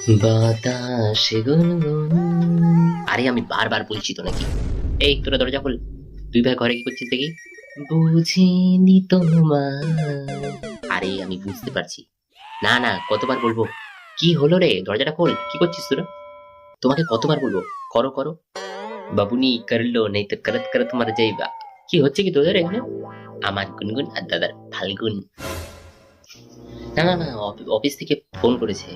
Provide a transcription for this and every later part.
বাতাসে গুনগুন। আরে আমি বারবার বলছি তো নাকি। এই তোরা দরজা খোল। তুই ভাই ঘরে কি করছিস দেখি। বুঝিনি তোমার। আরে আমি বুঝতে পারছি। না না, কতবার বলবো। কি হলো রে, দরজাটা খোল, কি করছিস তোরা? তোমাকে কতবার বলবো, করো করো। বাবুনি করলো, নেই তো করত করত মারা যাইবা। কি হচ্ছে কি তোদের এখানে? আমার গুনগুন আর দাদার ফাল্গুন। না না না, অফিস থেকে ফোন করেছে।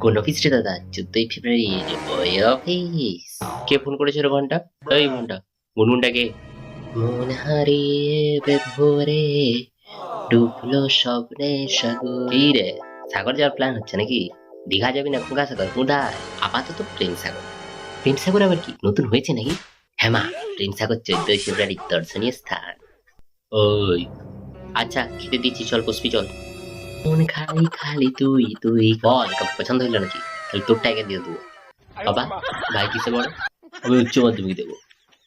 কোন অফিস রে দাদা? 14ই ফেব্রুয়ারি। ওই অফিস। কে ফোন করেছে রে ঘন্টা? এই ঘন্টা, গুনগুনটা কে? মন হারিয়ে ভোরে ডুবলো স্বপ্নে সাগর। কি রে, সাগর যাওয়ার প্ল্যান হচ্ছে নাকি? দীঘা যাবি না গঙ্গা সাগর? কোথায়? আপাতত প্রেম সাগর। প্রেম সাগর আবার কি নতুন হয়েছে নাকি? হ্যাঁ মা, প্রেম সাগর 14ই ফেব্রুয়ারি দর্শনীয় স্থান। ওই আচ্ছা, খেতে দিচ্ছি, চল পুষ্পি চল। মন খালি খালি তুই তুই বল, কাউকে পছন্দ হইলো নাকি? তাহলে তোর টাইকে দিয়ে দেবো। বাবা, ভাই কিসে বড়? আমি উচ্চ মাধ্যমিক দেবো।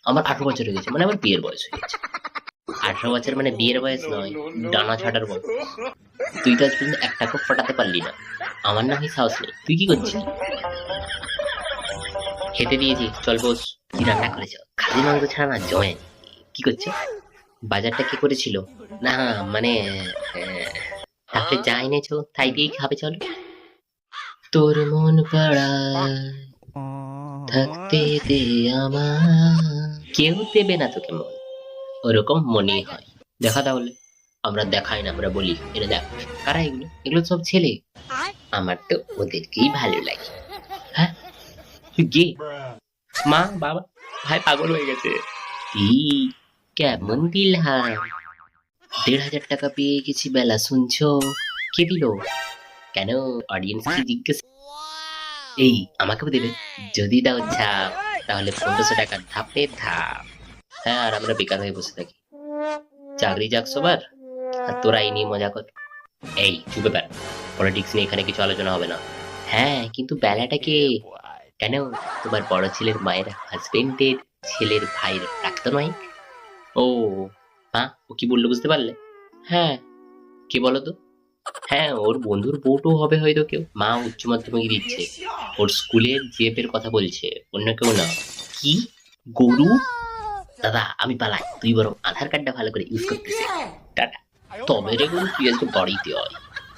আমার 18 বছর হয়ে গেছে, মানে আমার বিয়ের বয়স হয়ে গেছে। 18 বছর মানে বিয়ের বয়স নয়, ডানা ছাটার বয়স। তুই তো আজ পর্যন্ত একটা কোপ ফটাতে পারলি না। আমার না হয় সাহস নেই। তুই কি করছিস? খেতে দিয়েছি, চল বস। কি রান্না করেছ? খাসি মাংস ছাড়া না জমে। কি করছে? বাজারটা কে করেছিল? না মানে তাহলে যা এনেছো তাই দিয়েই খাবে, চল। তোর মন পাড়ায় থাকতে দে আমার। কেউ দেবে না তোকে মন, ওরকম মনেই হয়। দেখা তাহলে। আমরা দেখাই না, আমরা বলি এটা দেখ। কারা এগুলো? এগুলো সব ছেলে। আমার তো ওদেরকেই ভালো লাগে। হ্যাঁ, তুই গে। মা বাবা ভাই পাগল হয়ে গেছে। ই কেমন দিলহাম। 1,500 টাকা পেয়ে গেছি বেলা, শুনছো? কে দিল? কেন, অডিয়েন্স কি জিজ্ঞেস? এই আমাকেও দেবে? যদি দাও ছাপ, তাহলে 1500 টাকার ধাপে ধাপ। হ্যাঁ, আর আমরা বেকার হয়ে বসে থাকি। চাকরি যাক সবার, আর তোরা এই নিয়ে মজা কর। এই চুপ ব্যাপার, পলিটিক্স নিয়ে এখানে কিছু আলোচনা হবে না। হ্যাঁ, কিন্তু বেলাটাকে কেন? তোমার বড় ছেলের মায়ের হাজবেন্ডের ছেলের ভাইয়ের প্রাক্তন ওয়াইফ। ও হ্যাঁ, ও কি বললো বুঝতে পারলে? হ্যাঁ, কে বলো তো? হ্যাঁ, ওর বন্ধুর বউটো হবে হয়তো কেউ। মা উচ্চ মাধ্যমিক দিচ্ছে, ওর স্কুলের জিএফ এর কথা বলছে, অন্য কেউ না। কি গরু? দাদা আমি পালাই, তুই বরং আধার কার্ডটা ভালো করে ইউজ করতেছে। টাটা। তবে রে গরু, তুই আজকে বাড়িতে আয়।